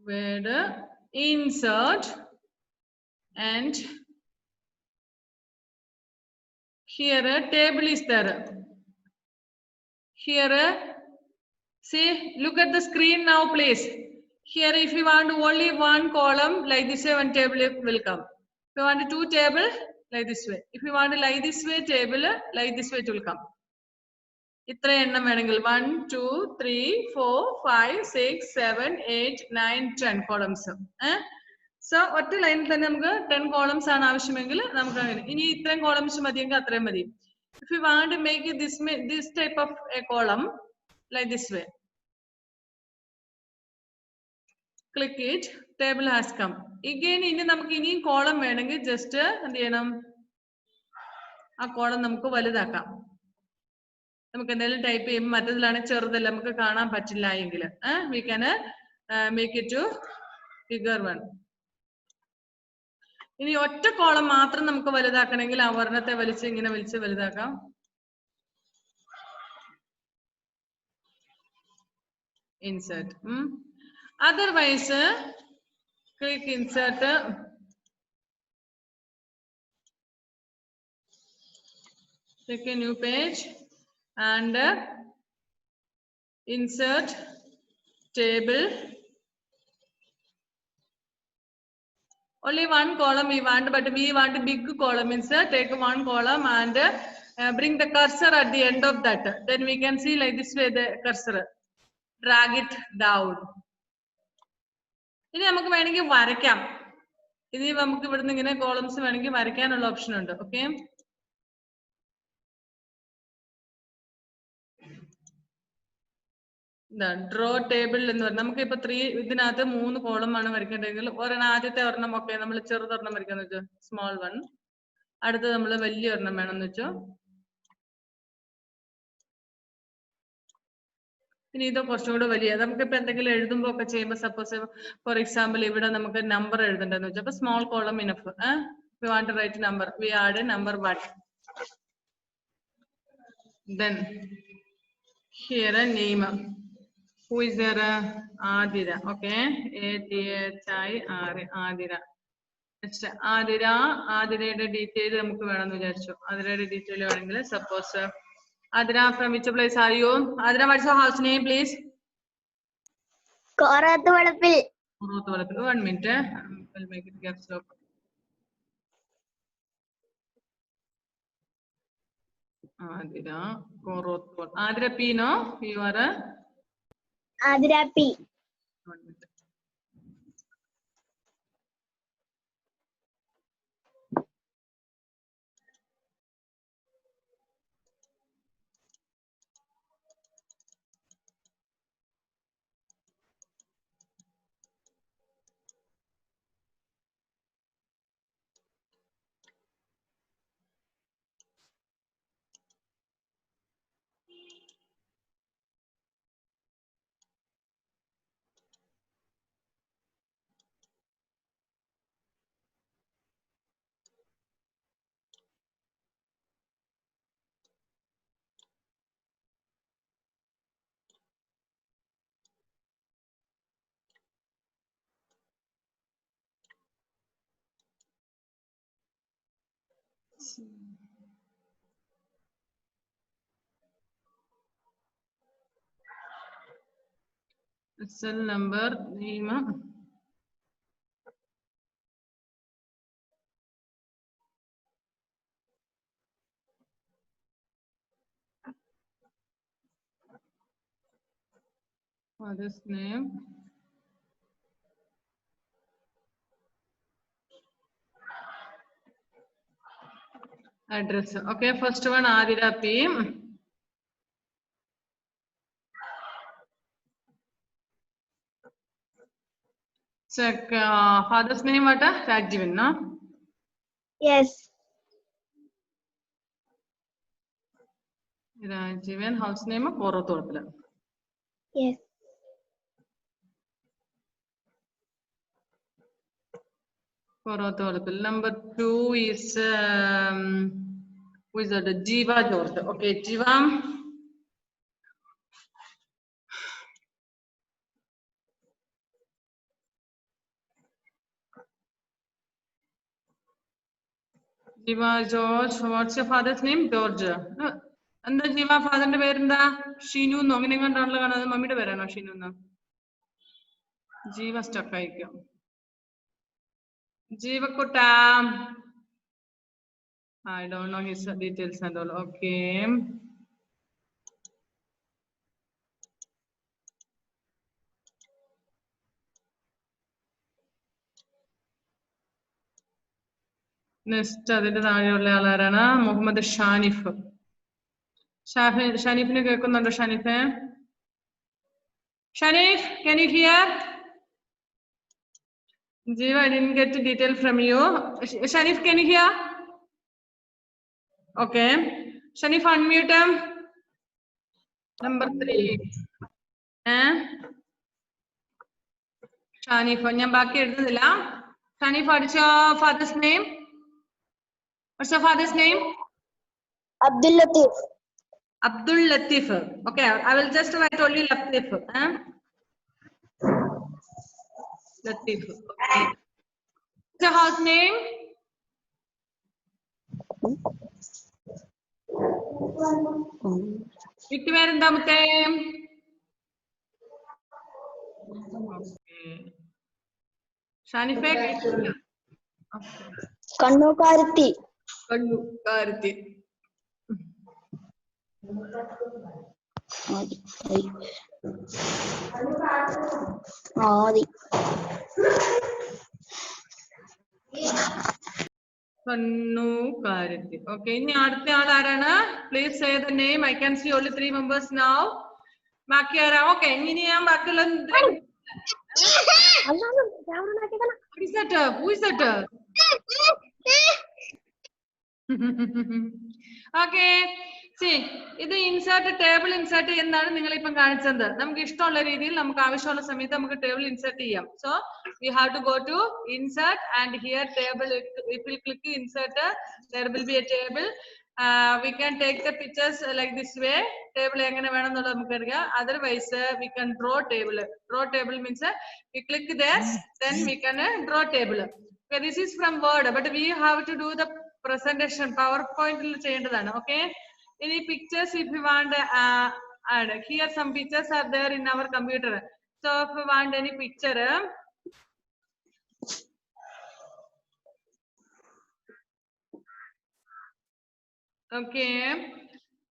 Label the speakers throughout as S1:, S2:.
S1: word insert and here a table is there. Here, see, look at the screen now, please. Here, if you want only one column, like this way, one table will come. If you want two table, like this way. If you want like this way, table, like this way, it will come. ഇത്ര എണ്ണം വേണമെങ്കിൽ 1 2 3 4 5 6 7 8 9 10 columns. So ഒറ്റ ലൈനിൽ തന്നെ നമുക്ക് 10 columns ആണ് ആവശ്യമെങ്കിൽ നമുക്ക് അങ്ങനെ. ഇനി ഇത്രയും columns മതിയെങ്കിൽ അത്രയും മതി. If you want to make it this type of a column, like this way, click it, table has come. Again, ഇനി നമുക്ക് ഇനിയും column വേണമെങ്കിൽ just എന്ത് ചെയ്യണം, ആ column നമുക്ക് വലുതാക്കാം. നമുക്ക് എന്തെങ്കിലും ടൈപ്പ് ചെയ്യുമ്പോൾ മറ്റതിലാണ് ചെറുതല്ല നമുക്ക് കാണാൻ പറ്റില്ല എങ്കിൽ we can make it to bigger one. ഇനി ഒറ്റ കോളം മാത്രം നമുക്ക് വലുതാക്കണമെങ്കിൽ ആ വർണ്ണത്തെ വലിച്ച് ഇങ്ങനെ വലിച്ച് വലുതാക്കാം. Insert. Otherwise, click insert. Click a new page and insert table. Only one column we want, but we want a big column. Insert, take one column and bring the cursor at the end of that. Then we can see like this way the cursor. Drag it down. ഇനി നമുക്ക് വേണമെങ്കിൽ വരയ്ക്കാം. ഇനി നമുക്ക് ഇവിടുന്ന് ഇങ്ങനെ columns വേണമെങ്കിൽ വരയ്ക്കാനുള്ള ഓപ്ഷൻ ഉണ്ട്. ഓക്കെ, ഡ്രോ ടേബിൾ എന്ന് പറഞ്ഞാൽ നമുക്ക് ഇപ്പൊ ഇതിനകത്ത് 3 കോളം ആണ് വരയ്ക്കേണ്ടതെങ്കിൽ ആദ്യത്തെ ഒരെണ്ണം ഒക്കെ നമ്മൾ ചെറുതൊരെണ്ണം വരയ്ക്കാന്ന് വെച്ചോ, സ്മോൾ വൺ. അടുത്തത് നമ്മൾ വലിയ ഒരെണ്ണം വേണമെന്ന് വെച്ചോ. ഇനി ഇത് കുറച്ചും കൂടെ വലിയ, നമുക്കിപ്പോ എന്തെങ്കിലും എഴുതുമ്പോ ഒക്കെ ചെയ്യുമ്പോൾ സപ്പോസ് ഫോർ എക്സാമ്പിൾ ഇവിടെ നമുക്ക് നമ്പർ എഴുതണ്ടെന്ന് വെച്ചാൽ അപ്പൊ small column enough. We want to write number, we add number 1. Then here a name. Who is there? Adira. Okay, ADHIRA, Adira. Next Adira. Adirയുടെ ഡീറ്റെയിൽ നമുക്ക് വേണമെന്ന് വിചാരിച്ചു. Adirയുടെ ഡീറ്റെയിൽ വേണമെങ്കിൽ suppose Adira, from which place are you? Adira, what's your house name, please?
S2: Korathuvalapil.
S1: Korathuvalapil. 1 minute. I'll make it caps lock. Adira, Korathuvalapil. Adira P, no? You are a?
S2: Adira P.
S1: 1 minute. Cell number, name. Father's name. Address. Okay, first one Adira P. Check father's name what? Rajivan, no?
S2: Yes.
S1: Rajivan, house name Korathuvalapil.
S2: Yes.
S1: Korathuvalapil. Number 2 is who is that? Jiva George. Okay, Jiva. Jiva George. What's your father's name? George. And the Jiva father in the Veranda, Shinu, no meaning on another Mammy Verana, Shinu. Jiva stuck. Jiva Kota. I don't know his details and all. Okay. Next, Muhammad Shanif. Shanif, Shanif, can you hear? Jiva, I didn't get the detail from you. Shanif, can you hear? Okay. Shanif, unmute him. Number 3. Shanif, Shanif, what's your father's name? What's your father's name?
S2: Abdul Latif.
S1: Abdul Latif. Okay, I will just write only Latif. Latif. Okay. What's your house name? Okay. Shanif,
S2: Kannu Karthi. Adi.
S1: Kannu Karthi. Okay. Please say the name. I can see only 3 members now. Makiara. Okay. What is that? Who is that? Okay. See, this insert table insert എന്താണ് നിങ്ങൾ ഇപ്പം കാണിച്ചത് നമുക്ക് ഇഷ്ടമുള്ള രീതിയിൽ നമുക്ക് ആവശ്യമുള്ള സമയത്ത് നമുക്ക് ടേബിൾ ഇൻസർട്ട് ചെയ്യാം so we have to go to insert and here table if we click insert there will be a table we can take the pictures like this way table എങ്ങനെ വേണമെന്നുള്ളത് നമുക്ക് അറിയാം otherwise we can draw table means we click there then we can draw table okay this is from word but we have to do the presentation PowerPoint il cheyendadana okay any pictures if you want add here some pictures are there in our computer so if you want any picture okay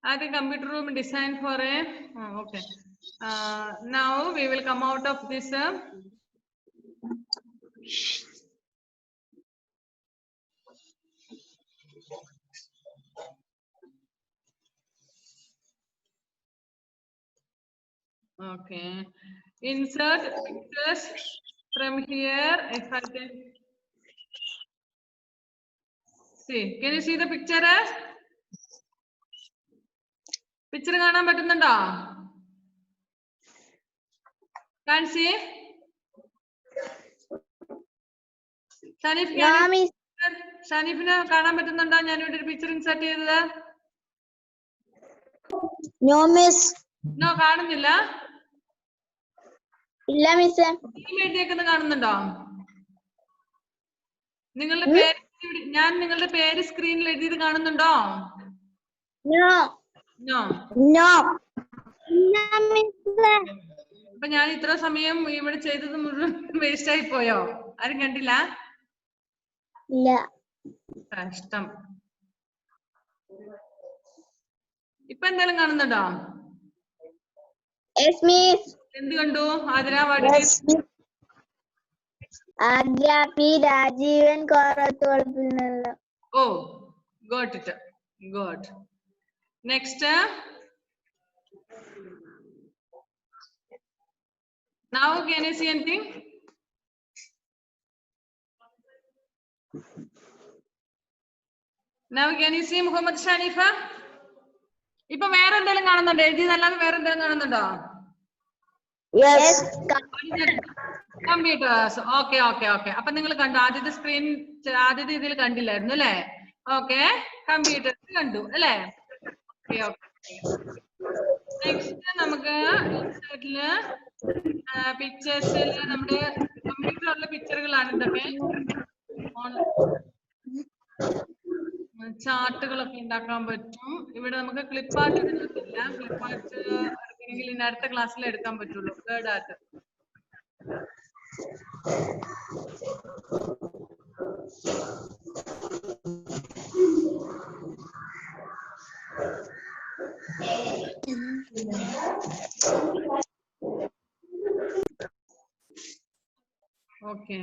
S1: at the computer room design for a okay now we will come out of this okay insert pictures from here if I can see can you see the picture picture കാണാൻ പറ്റുന്നുണ്ടോ can see Shanif ഷാനിഫിനെ കാണാൻ പറ്റുന്നുണ്ടോ ഞാൻ ഇവിടെ ഒരു picture insert ചെയ്തത്
S2: No miss.
S1: No കാണുന്നില്ല
S2: ഇല്ല മിസ്
S1: എഴുതിയേക്കുന്നത് കാണുന്നുണ്ടോ നിങ്ങളുടെ പേര് ഞാൻ നിങ്ങളുടെ പേര് സ്ക്രീനിൽ എഴുതിയത് കാണുന്നുണ്ടോ
S2: No.
S1: No
S2: No. ഇല്ല മിസ്
S1: അപ്പൊ ഞാൻ ഇത്ര സമയം ഇവിടെ ചെയ്തത് മുഴുവൻ വേസ്റ്റ് ആയി പോയോ ആരും കണ്ടില്ല
S2: ഇല്ല
S1: കഷ്ടം ഇപ്പൊ എന്തായാലും കാണുന്നുണ്ടോ
S2: Yes miss.
S1: എന്ത് കണ്ടു ആതിര
S2: Yes miss. ആദ്യ പി രാജീവൻ കോറത്തോളപ്പിനുള്ള
S1: oh got it got next now can you see anything now can you see Muhammad Shanifa ഇപ്പൊ വേറെ എന്തെങ്കിലും കാണുന്നുണ്ടോ എഴുതിയതല്ലാതെ വേറെ എന്തെങ്കിലും കാണുന്നുണ്ടോ
S2: Yes.
S1: Computers okay okay okay അപ്പൊ നിങ്ങൾ കണ്ടു ആദ്യത്തെ സ്ക്രീൻ ആദ്യത്തെ ഇതിൽ കണ്ടില്ലായിരുന്നു അല്ലേ ഓക്കെ കമ്പ്യൂട്ടേഴ്സ് കണ്ടു അല്ലേ ഓക്കെ ഓക്കെ നെക്സ്റ്റ് നമുക്ക് പിക്ചേഴ്സിൽ നമ്മുടെ കമ്പ്യൂട്ടറിലുള്ള പിക്ചറുകളാണ് ഇതൊക്കെ ചാർട്ടുകളൊക്കെ ഉണ്ടാക്കാൻ പറ്റും. ഇവിടെ നമുക്ക് ക്ലിപ്പ് ആർട്ട് എടുക്കുന്നില്ല. ക്ലിപ്പ് ആർട്ട് എടുക്കണമെങ്കിൽ ഇനി അടുത്ത ക്ലാസ്സിൽ എടുക്കാൻ പറ്റുള്ളൂ. Word art. ഓക്കെ,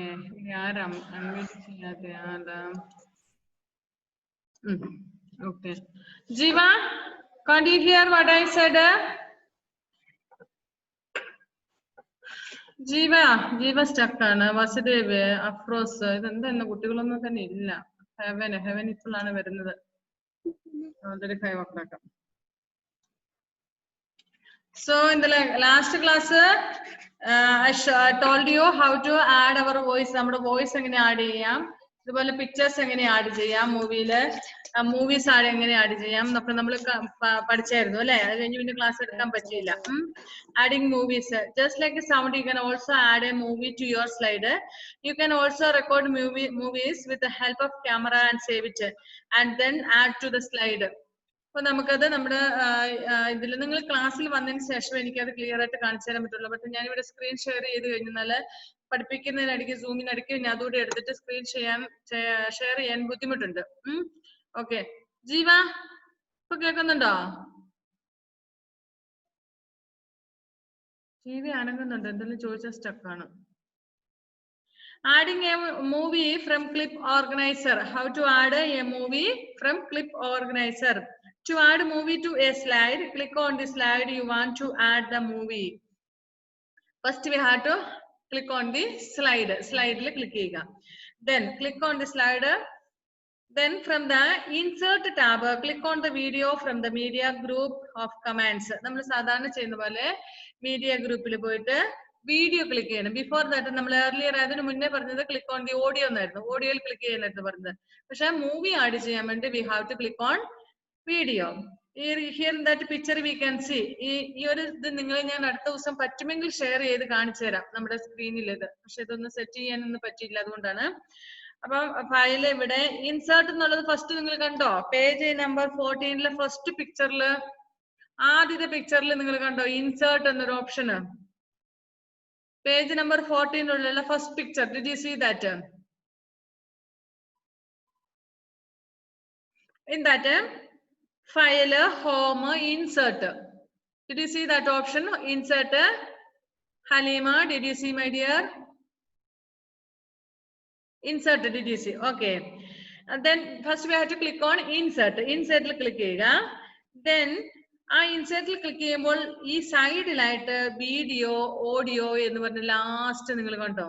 S1: ആരാ അൺമ്യൂട്ട് ചെയ്യാതെ? ആരാ? ഓക്കെ, ജീവ, can't you hear what I said? ജീവ സ്റ്റക്ക് ആണ്. വസുദേവ്, അഫ്രോസ്, ഇതെന്താ ഇന്ന് കുട്ടികളൊന്നും തന്നെ ഇല്ല. ഹെവൻ ഇപ്പോഴാണ് വരുന്നത്. Already 5 o'clock. So in the last class, I told you how to add our voice. നമ്മുടെ വോയിസ് എങ്ങനെ ആഡ് ചെയ്യാം, ഇതുപോലെ പിക്ചേഴ്സ് എങ്ങനെ ആഡ് ചെയ്യാം, മൂവീസ് എങ്ങനെ ആഡ് ചെയ്യാം എന്നൊക്കെ നമ്മൾ പഠിച്ചായിരുന്നു അല്ലെ. അത് കഴിഞ്ഞ് പിന്നെ ക്ലാസ് എടുക്കാൻ പറ്റിയില്ല. Adding movies, just like the sound, you can also add a movie to your slide. You can also record movies with the help of camera and save it and then add to the slide. അപ്പൊ നമുക്കത് നമ്മുടെ ഇതിൽ നിങ്ങൾ ക്ലാസ്സിൽ വന്നതിന് ശേഷം എനിക്കത് clear ആയിട്ട് കാണിച്ചു തരാൻ പറ്റുള്ളൂ. പക്ഷെ ഞാനിവിടെ സ്ക്രീൻ ഷെയർ ചെയ്ത് കഴിഞ്ഞാൽ പഠിപ്പിക്കുന്നതിനിടയ്ക്ക് സൂമിനിടയ്ക്ക് ഞാൻ അതുകൂടെ എടുത്തിട്ട് സ്ക്രീൻ ഷെയർ ചെയ്യാൻ ബുദ്ധിമുട്ടുണ്ട്. ഓക്കെ, ജീവ ഇപ്പൊ കേൾക്കുന്നുണ്ടോ? ജീവ അനങ്ങുന്നുണ്ട്, എന്തെങ്കിലും ചോദിച്ചാൽ സ്റ്റക്കാണ്. Adding a movie from clip organizer. How to add a movie from clip organizer? To add movie to a slide, click on the slide you want to add the movie. First we have to click on the slide. Slide le click cheyyuka. Then click on the slider. Then from the insert tab, click on the video from the media group of commands. നമ്മൾ സാധാരണ ചെയ്യുന്ന പോലെ media ഗ്രൂപ്പിൽ പോയിട്ട് video click ചെയ്യണം. Before that നമ്മൾ earlier അതിന് മുന്നേ പറഞ്ഞത് ക്ലിക്ക് ഓൺ ദി ഓഡിയോ എന്നായിരുന്നു. ഓഡിയോയിൽ ക്ലിക്ക് ചെയ്യാനായിരുന്നു പറഞ്ഞത്. പക്ഷെ മൂവി ആഡ് ചെയ്യാൻ വേണ്ടി we have to click on video. Here that picture we can see. ഈ ഒരു ഇത് നിങ്ങൾ ഞാൻ അടുത്ത ദിവസം പറ്റുമെങ്കിൽ ഷെയർ ചെയ്ത് കാണിച്ചു തരാം നമ്മുടെ സ്ക്രീനിൽ ഇത്. പക്ഷെ ഇതൊന്നും സെറ്റ് ചെയ്യാനൊന്നും പറ്റിയില്ല, അതുകൊണ്ടാണ്. അപ്പൊ ഫയല് ഇവിടെ ഇൻസേർട്ട് എന്നുള്ളത് ഫസ്റ്റ് നിങ്ങൾ കണ്ടോ? പേജ് നമ്പർ 14 ഫസ്റ്റ് പിക്ചറിൽ, ആദ്യത്തെ പിക്ചറിൽ നിങ്ങൾ കണ്ടോ ഇൻസേർട്ട് എന്നൊരു ഓപ്ഷന്? പേജ് നമ്പർ 14 ഉള്ള first picture, did you see that? In that file, home, insert. Did you see that option? Insert. Halima, did you see, my dear? Insert, did you see? Okay. And then first we have to click on insert. Insert click cheyyuka. Then ആ ഇൻസേർട്ടിൽ click ചെയ്യുമ്പോൾ ഈ സൈഡിലായിട്ട് video, audio എന്ന് പറഞ്ഞ last നിങ്ങൾ കണ്ടോ?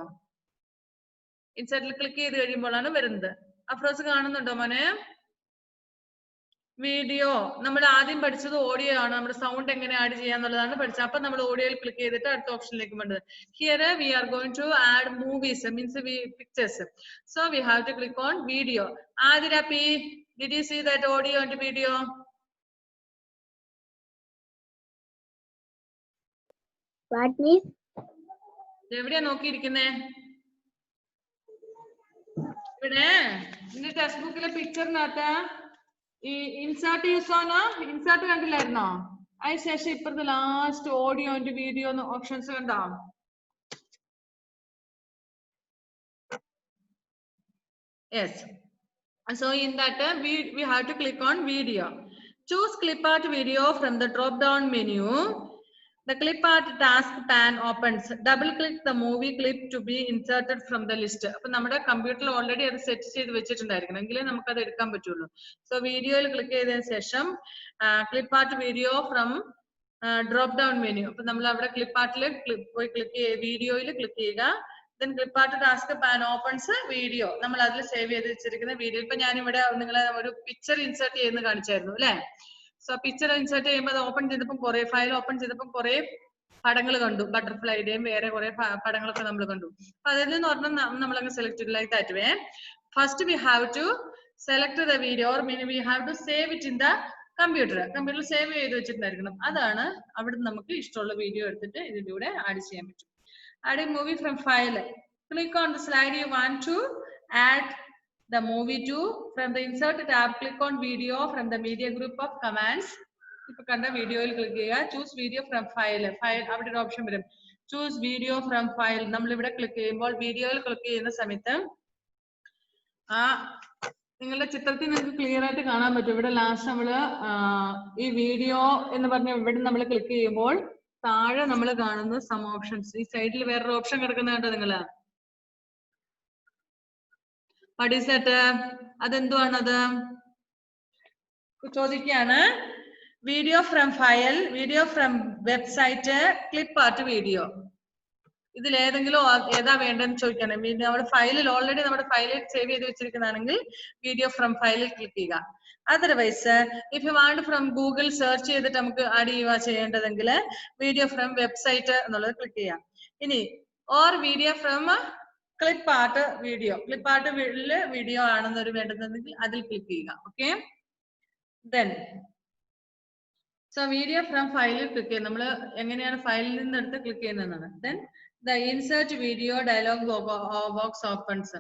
S1: ഇൻസേർട്ടിൽ click ചെയ്ത് കഴിയുമ്പോഴാണ് വരുന്നത്. അഫ്രോസ് കാണുന്നുണ്ടോ മോനെ? വീഡിയോ നമ്മൾ ആദ്യം പഠിച്ചത് ഓഡിയോ ആണ്. നമ്മുടെ സൗണ്ട് എങ്ങനെ ആഡ് ചെയ്യാന്നുള്ളതാണ് പഠിച്ചത്. അപ്പൊ നമ്മൾ ഓഡിയോയിൽ ക്ലിക്ക് ചെയ്തിട്ട് അടുത്ത ഓപ്ഷനിലേക്ക് വേണ്ടത്. Here we are going to add movies, means pictures. So we have to click on video. Athira P, did you see that audio and video?
S2: What means?
S1: എവിടെയാ നോക്കിയിരിക്കുന്നേ? ഇവിടെ നിന്റെ ടെക്സ്റ്റ് ബുക്കിലെ പിക്ചറിനകത്ത് ഈ ഇൻസേർട്ട് യൂസ് ആണോ? ഇൻസേർട്ട് കണ്ടില്ലായിരുന്നോ? അതിനുശേഷം ഇപ്പുറത്തെ last audio and video options കണ്ടോ? Yes. So in that we have to click on video. Choose clip art video from the drop down menu. The clip art task pan opens. Double click the movie clip to be inserted from the list. അപ്പോൾ നമ്മുടെ കമ്പ്യൂട്ടറിൽ already അത് set ചെയ്ത് വെച്ചിട്ടുണ്ടായിരിക്കണം, എങ്കിലേ നമുക്ക് അത് എടുക്കാൻ പറ്റുള്ളൂ. സോ വീഡിയോയിൽ ക്ലിക്ക് ചെയ്തതിനു ശേഷം clip art video from drop down menu. അപ്പൊ നമ്മൾ അവിടെ ക്ലിപ്പ് ആർട്ടിൽ പോയി ക്ലിക്ക് ചെയ്യുക, വീഡിയോയിൽ ക്ലിക്ക് ചെയ്യുക. Then clip art task pan opens video. നമ്മൾ അതിൽ സേവ് ചെയ്ത് വെച്ചിരിക്കുന്ന വീഡിയോ. ഇപ്പൊ ഞാനിവിടെ നിങ്ങളെ ഒരു പിക്ചർ ഇൻസേർട്ട് ചെയ്യുന്ന കാണിച്ചായിരുന്നു അല്ലെ. സോ പിക്ചർ ഇൻസേർട്ട് ചെയ്യുമ്പോൾ അത് ഓപ്പൺ ചെയ്തപ്പോൾ കുറെ ഫയൽ ഓപ്പൺ ചെയ്തപ്പോൾ കുറെ പടങ്ങൾ കണ്ടു. ബട്ടർഫ്ലൈയുടെയും വേറെ കുറെ പടങ്ങളൊക്കെ നമ്മൾ കണ്ടു. അപ്പൊ അതിൽ നിന്ന് പറഞ്ഞാൽ നമ്മളങ്ങ് സെലക്ട് ചെയ്തു like that way. First we have to select the video or mean we have to save it in the കമ്പ്യൂട്ടറിൽ സേവ് ചെയ്ത് വെച്ചിട്ടുണ്ടായിരിക്കണം. അതാണ് അവിടെ നമുക്ക് ഇഷ്ടമുള്ള വീഡിയോ എടുത്തിട്ട് ഇതിലൂടെ ആഡ് ചെയ്യാൻ പറ്റും. Add a movie from file. Click on the slide you want to add the movie to from the insert tab. Click on video from the media group of commands. If you can video, click here. Choose video from file. File. Our option. Choose video from file. നമ്മൾ ഇവിടെ click ചെയ്യുമ്പോൾ വീഡിയോയിൽ click ചെയ്യുന്ന സമയത്ത് നിങ്ങളുടെ ചിത്രത്തിൽ നിങ്ങൾക്ക് clear ആയിട്ട് കാണാൻ പറ്റും. ഇവിടെ ലാസ്റ്റ് നമ്മള് ഈ വീഡിയോ എന്ന് പറഞ്ഞ ഇവിടെ നമ്മൾ ക്ലിക്ക് ചെയ്യുമ്പോൾ താഴെ നമ്മൾ കാണുന്ന സം ഓപ്ഷൻസ്. ഈ സൈഡിൽ വേറൊരു ഓപ്ഷൻ കിടക്കുന്ന കണ്ടോ നിങ്ങള്? What is that? അതെന്തുവാണത്? ചോദിക്കുകയാണ്. Video from file, video from website, clip art video. ഇതിൽ ഏതെങ്കിലും ഏതാ വേണ്ടെന്ന് ചോദിക്കാണ്. നമ്മുടെ ഫയലിൽ ഓൾറെഡി നമ്മുടെ ഫയലിൽ സേവ് ചെയ്ത് വെച്ചിരിക്കുന്നതാണെങ്കിൽ വീഡിയോ ഫ്രം ഫയലിൽ ക്ലിക്ക് ചെയ്യുക. Otherwise if you want from Google search ചെയ്തിട്ട് നമുക്ക് ആഡ് ചെയ്യുക ചെയ്യേണ്ടതെങ്കിൽ വീഡിയോ ഫ്രം വെബ്സൈറ്റ് എന്നുള്ളത് ക്ലിക്ക് ചെയ്യാം. ഇനി or video from clip art video, clip art video ആണെന്നൊരു വേണ്ടതെങ്കിൽ അതിൽ ക്ലിക്ക് ചെയ്യുക. Okay, then so video from ഫയലിൽ ക്ലിക്ക് ചെയ്യുക. നമ്മൾ എങ്ങനെയാണ് ഫയലിൽ നിന്ന് എടുത്ത് ക്ലിക്ക് ചെയ്യുന്നതാണ്. Then the insert video dialog box opens.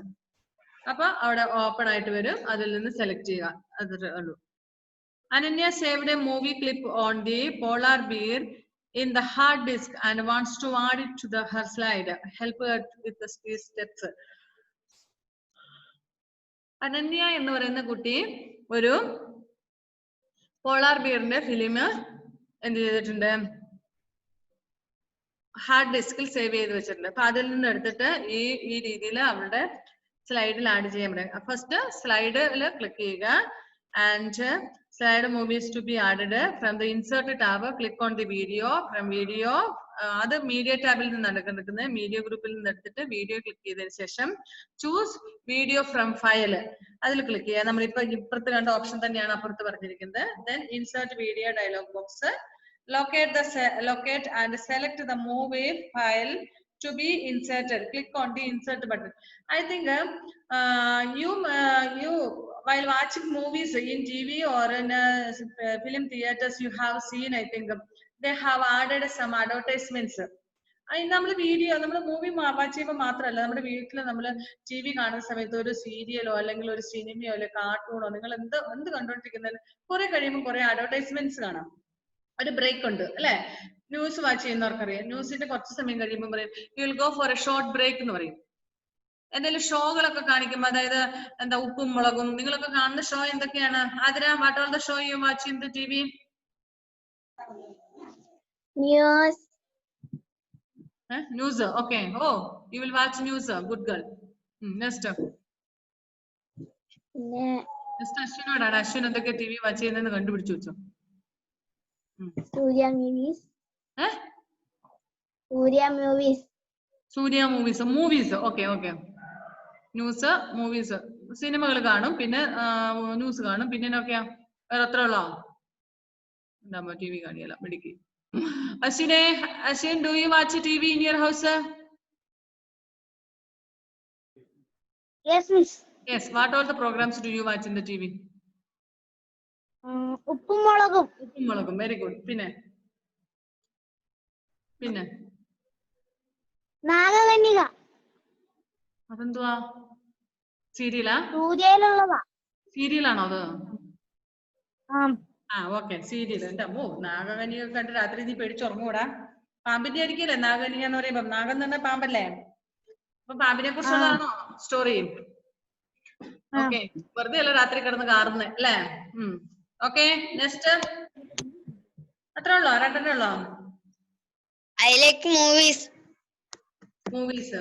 S1: അപ്പൊ അവിടെ ഓപ്പൺ ആയിട്ട് വരും, അതിൽ നിന്ന് സെലക്ട് ചെയ്യുക. അതേ ഉള്ളൂ. Ananya saved a movie clip on the polar bear in the hard disk and wants to add it to her slide. Help her with the steps. Ananya എന്ന് പറയുന്ന കുട്ടി ഒരു പോളാർ ബിയറിന്റെ ഫിലിം എന്ത് ചെയ്തിട്ടുണ്ട്? ഹാർഡ് ഡിസ്കിൽ സേവ് ചെയ്ത് വെച്ചിട്ടുണ്ട്. അപ്പൊ അതിൽ നിന്ന് എടുത്തിട്ട് ഈ രീതിയിൽ അവളുടെ സ്ലൈഡിൽ ആഡ് ചെയ്യാൻ പറ്റും. ഫസ്റ്റ് സ്ലൈഡിൽ ക്ലിക്ക് ചെയ്യുക and slide movies to be added from the insert tab. Click on the video from video. അത് മീഡിയ ടാബിൽ നിന്നാണ് എടുക്കുന്നത്. മീഡിയ ഗ്രൂപ്പിൽ നിന്ന് എടുത്തിട്ട് വീഡിയോ ക്ലിക്ക് ചെയ്തതിനു ശേഷം ചൂസ് വീഡിയോ ഫ്രം ഫയൽ, അതിൽ ക്ലിക്ക് ചെയ്യുക. നമ്മളിപ്പോ ഇപ്പുറത്ത് കണ്ട ഓപ്ഷൻ തന്നെയാണ് അപ്പുറത്ത് പറഞ്ഞിരിക്കുന്നത്. Then insert video dialogue box. Locate and select the movie file to be inserted. Click on the insert button. I think you while watching movies in TV or in film theaters, you have seen, I think they have added some advertisements. നമ്മൾ video, നമ്മൾ movie watch ചെയ്യുമ്പോൾ മാത്രമല്ല, നമ്മുടെ വീട്ടിൽ നമ്മൾ T V കാണുന്ന സമയത്ത് ഒരു സീരിയലോ അല്ലെങ്കിൽ ഒരു സിനിമയോ അല്ലെങ്കിൽ കാർട്ടൂണോ നിങ്ങൾ എന്ത് കണ്ടോണ്ടിരിക്കുന്നത് കുറെ കഴിയുമ്പോൾ കുറെ അഡ്വർടൈസ്മെന്റ്സ് കാണാം. ഒരു ബ്രേക്ക് ഉണ്ട് അല്ലെ? ന്യൂസ് വാച്ച് ചെയ്യുന്നവർക്കറിയാം, ന്യൂസിന്റെ കുറച്ച് സമയം കഴിയുമ്പോൾ പറയും you will go for a short break എന്ന് പറയും. എന്തെങ്കിലും ഷോകളൊക്കെ കാണിക്കുമ്പോൾ, അതായത് എന്താ ഉപ്പും മുളകും, നിങ്ങളൊക്കെ കാണുന്ന ഷോ എന്തൊക്കെയാണ്? Athira, what are the show you watch in the TV?
S2: News.
S1: News. Okay. Oh, you will watch news. Good girl. Next അശ്വിനോടാണ്. അശ്വിൻ എന്തൊക്കെ ടിവി വാച്ച് ചെയ്യുന്നതെന്ന് കണ്ടുപിടിച്ചു വെച്ചോ.
S2: Surya movies. Surya movies.
S1: Surya movies. Movies. Okay okay. News, movies, സിനിമകൾ കാണും, പിന്നെ news കാണും, പിന്നെ എന്നൊക്കെയാ വേറെ എത്ര ഉള്ളോ? എന്താ ടി വി കാണിയല്ല മെഡിക്ക്. Ashwin, do you watch TV in your house?
S2: Yes, miss.
S1: Yes. What all the programs do you watch in the TV?
S2: ഉപ്പും മുളകും.
S1: ഉപ്പും മുളകും. Very good. പിന്നെ
S2: നാഗകന്യക.
S1: അതെന്തുവാ? സീരിയലാ?
S2: സൂര്യയിലുള്ളതാ.
S1: സീരിയലാണോ അത്?
S2: ഓക്കെ.
S1: സീരിയൽ. എന്റെ അമ്മോ, നാഗകന്യക കണ്ട് രാത്രി നീ പേടിച്ചുറങ്ങൂടാ. പാമ്പിന്റെ ആയിരിക്കല്ലേ നാഗകന്യക എന്ന് പറയുമ്പോ? നാഗം തന്നെ പാമ്പല്ലേ? അപ്പൊ പാമ്പിനെ കുറിച്ചുള്ളതാണോ സ്റ്റോറി? ഓക്കെ. വെറുതെ അല്ല രാത്രി കിടന്ന് കാറുന്നേ അല്ലേ? ഓക്കെ. നെക്സ്റ്റ്. അത്ര ഉള്ളോ? രണ്ടെണ്ണേ ഉള്ളോ?
S2: I like movies.
S1: മൂവീസ്.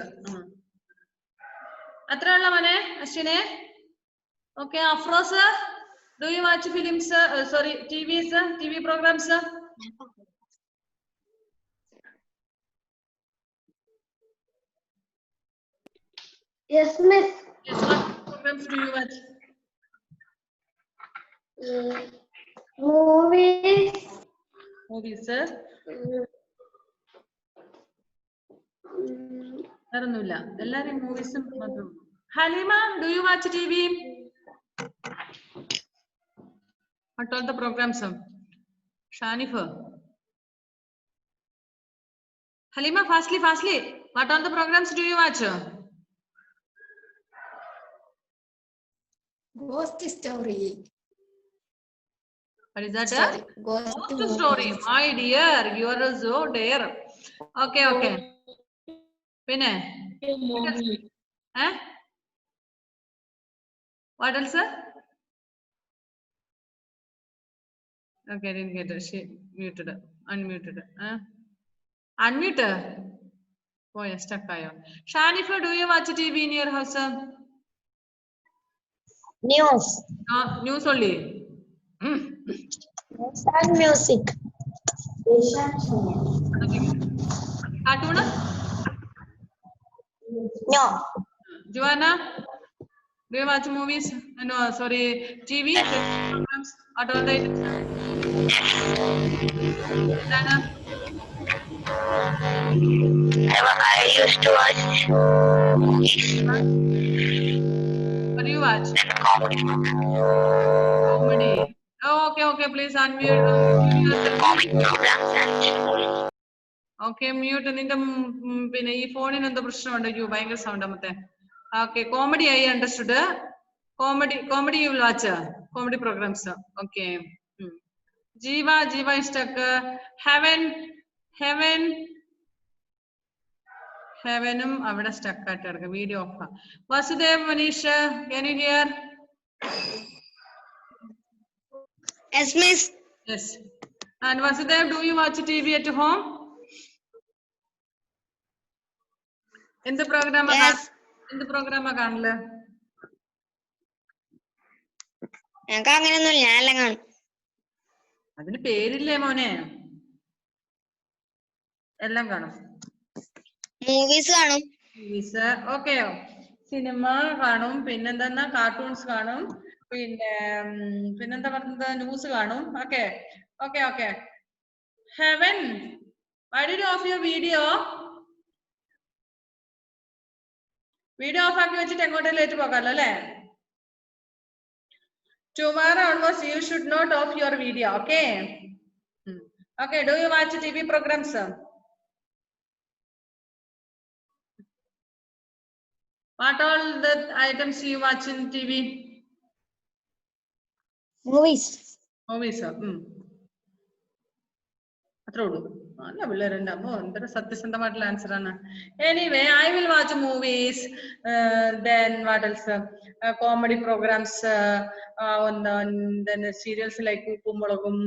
S1: അത്ര ഉള്ള മോനെ അശ്വിനെ? Okay. Afroz, do you watch films? Sorry, TV programs?
S2: Yes, miss.
S1: Yes. What programs do you watch?
S2: Movies.
S1: വേറൊന്നുമില്ല, എല്ലാരും മൂവീസും മാത്രം. Haleema, do you watch TV? What all the programs? Shanifa. Halima, fastly. What all the programs do you watch?
S3: Ghost story.
S1: What is that?
S3: Story. Ghost
S1: Ghost story. My dear, you are so dare. Okay, okay. Pinne? What else? Okay, I didn't get it. She muted. Unmuted. Unmute. Oh, yes, stuck. Shanifa, do you watch TV in your house?
S2: News.
S1: News only.
S2: News and music.
S1: Cartoon?
S2: No.
S1: Joanna, do you watch movies? No, sorry, TV programs. What all the
S2: I used to watch
S1: what do you watch?
S2: comedy.
S1: Comedy. Oh, okay. Please unmute. Okay, mute. പിന്നെ ഈ ഫോണിന് എന്തോ പ്രശ്നമുണ്ട് U ഭയങ്കര sound മറ്റേ. Okay, comedy I understood. Comedy you will watch. Comedy programs. Okay. Jiva is stuck. Heavenum avada stuck at video off. Vasudev, Manisha, can you hear?
S2: Yes, miss.
S1: Yes. And Vasudev, do you watch TV at home? In the program?
S2: Yes.
S1: In the program കാണല്ലേ?
S2: ഞങ്ങൾക്ക് അങ്ങനെയൊന്നുമില്ല, ഞാനെല്ലാം കാണും.
S1: അതിന് പേരില്ലേ മോനെ? എല്ലാം കാണും.
S2: Movies കാണും.
S1: Movies okay. സിനിമ കാണും, പിന്നെന്താ കാർട്ടൂൺസ് കാണും, പിന്നെന്താ പറഞ്ഞത്, ന്യൂസ് കാണും. Okay. Heaven, why did you off your video? Video of ആക്കി വെച്ചിട്ട് എങ്ങോട്ടെങ്കിലും ലേറ്റ് പോകാമല്ലോ അല്ലേ? Tomorrow onwards you should not off your video, okay? Okay, do you watch TV programs? What all the items you watch in TV?
S2: Movies.
S1: അത്രേ ഉള്ളൂ. നല്ല പിള്ളേരുണ്ടാകുമ്പോ എന്തൊരു സത്യസന്ധമായിട്ടുള്ള answer ആണ്. Anyway, I will watch movies. Then what else? Comedy programs, then serials like ഉപ്പുമുളകും,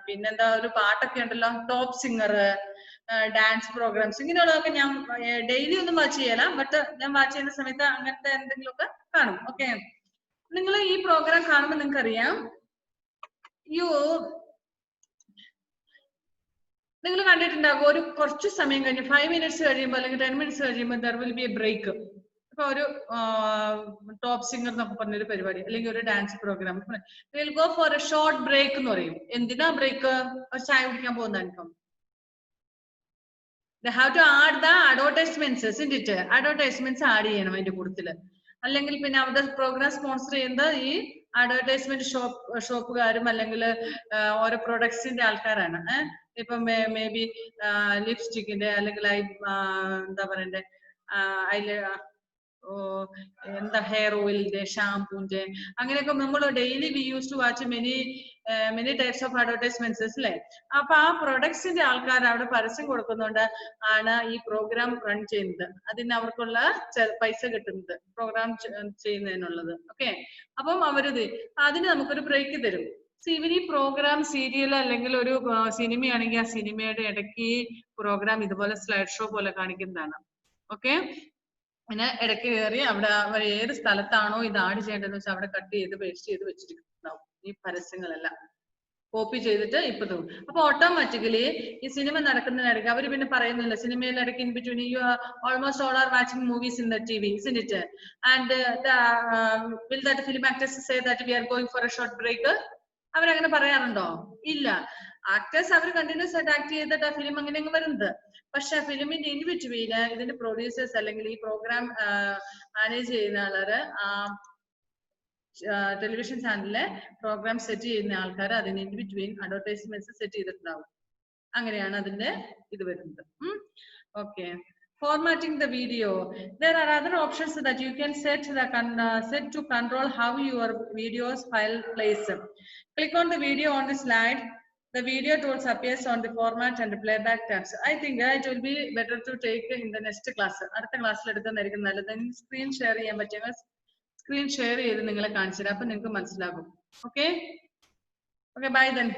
S1: പിന്നെന്താ ഒരു പാട്ടൊക്കെ ഉണ്ടല്ലോ, top singer, dance programmes, ഇങ്ങനെയുള്ളതൊക്കെ ഞാൻ ഡെയിലി ഒന്നും വാച്ച് ചെയ്യല. ബട്ട് ഞാൻ വാച്ച് ചെയ്യുന്ന സമയത്ത് അങ്ങനത്തെ എന്തെങ്കിലുമൊക്കെ കാണും. ഓക്കെ, നിങ്ങൾ ഈ പ്രോഗ്രാം കാണുമ്പോൾ നിങ്ങൾക്ക് അറിയാം, നിങ്ങൾ കണ്ടിട്ടുണ്ടാകും, ഒരു കുറച്ച് സമയം കഴിഞ്ഞ് 5 minutes കഴിയുമ്പോൾ അല്ലെങ്കിൽ 10 minutes കഴിയുമ്പോൾ there will be a break. ഇപ്പൊ ഒരു ടോപ്പ് സിംഗർ എന്നൊക്കെ പറഞ്ഞൊരു പരിപാടി അല്ലെങ്കിൽ ഒരു dance program, will go for a short break എന്ന് പറയും. എന്തിനാ ബ്രേക്ക്? ഒരു ചായ കുടിക്കാൻ പോകുന്നതായിരിക്കും. They have to add the advertisements, isn't it? Advertisements add ചെയ്യണം അതിന്റെ കൂട്ടത്തില്. അല്ലെങ്കിൽ പിന്നെ അവരുടെ പ്രോഗ്രാം സ്പോൺസർ ചെയ്യുന്നത് ഈ അഡ്വർടൈസ്മെന്റ് ഷോപ്പുകാരും അല്ലെങ്കിൽ ഓരോ പ്രൊഡക്ട്സിന്റെ ആൾക്കാരാണ്. ഇപ്പം മേ ബി ലിപ്സ്റ്റിക്കിന്റെ അല്ലെങ്കിൽ എന്താ പറയണ്ടേ, എന്താ ഹെയർ ഓയിലിന്റെ, ഷാംപൂന്റെ, അങ്ങനെയൊക്കെ നമ്മൾ daily we use to watch many types of advertisements അല്ലേ. അപ്പൊ ആ പ്രൊഡക്ട്സിന്റെ ആൾക്കാർ അവിടെ പരസ്യം കൊടുക്കുന്നുണ്ട് ആണ് ഈ പ്രോഗ്രാം റൺ ചെയ്യുന്നത്. അതിന് അവർക്കുള്ള പൈസ കിട്ടുന്നത് പ്രോഗ്രാം ചെയ്യുന്നതിനുള്ളത്. ഓക്കെ, അപ്പം അവരിത് അതിന് നമുക്കൊരു ബ്രേക്ക് തരും. ഇവർ ഈ പ്രോഗ്രാം സീരിയൽ അല്ലെങ്കിൽ ഒരു സിനിമയാണെങ്കിൽ ആ സിനിമയുടെ ഇടയ്ക്ക് പ്രോഗ്രാം ഇതുപോലെ സ്ലൈഡ് ഷോ പോലെ കാണിക്കുന്നതാണ്. ഓക്കെ, പിന്നെ ഇടയ്ക്ക് കയറി അവിടെ ഏത് സ്ഥലത്താണോ ഇത് ആഡ് ചെയ്യേണ്ടതെന്ന് വെച്ചാൽ അവിടെ കട്ട് ചെയ്ത് പേസ്റ്റ് ചെയ്ത് വെച്ചിട്ടുണ്ടാവും ഈ പരസ്യങ്ങളെല്ലാം. കോപ്പി ചെയ്തിട്ട് ഇപ്പൊ തോന്നും. അപ്പൊ ഓട്ടോമാറ്റിക്കലി ഈ സിനിമ നടക്കുന്നതിനിടയ്ക്ക് അവർ പിന്നെ പറയുന്നില്ല, സിനിമയിൽ ഇടയ്ക്ക് in between U almost all are watching movies in the TV, isn't it? And will that film actors say that we are going for a short break? അവരങ്ങനെ പറയാറുണ്ടോ? ഇല്ല. ആക്ടേഴ്സ് അവർ കണ്ടിന്യൂസ് ആയിട്ട് act ചെയ്തിട്ട് ആ film അങ്ങനെ വരുന്നത്. പക്ഷെ ഫിലിമിന്റെ ഇൻബിറ്റ്വീന് ഇതിന്റെ producers അല്ലെങ്കിൽ ഈ പ്രോഗ്രാം മാനേജ് ചെയ്യുന്ന ആൾക്കാര്, ടെലിവിഷൻ ചാനലിലെ പ്രോഗ്രാം സെറ്റ് ചെയ്യുന്ന ആൾക്കാർ അതിന് ഇൻബിറ്റ്വീൻ അഡ്വർടൈസ്മെന്റ്സ് സെറ്റ് ചെയ്തിട്ടുണ്ടാവും. അങ്ങനെയാണ് അതിന്റെ ഇത് വരുന്നത്. Okay, Formatting the video. There are other options that you can set set to control how your video's file plays. Click on the video on the slide. The video tools appears on the format and playback tabs. I think it will be better to take in the next class. അടുത്ത ക്ലാസ്സിൽ എടുക്കുന്നതായിരിക്കും നല്ലത്. Screen share ചെയ്യാൻ പറ്റുമെങ്കിൽ screen share ചെയ്ത് നിങ്ങളെ കാണിച്ചു തരാം. അപ്പൊ നിങ്ങൾക്ക് മനസ്സിലാകും. Okay? Okay, bye then.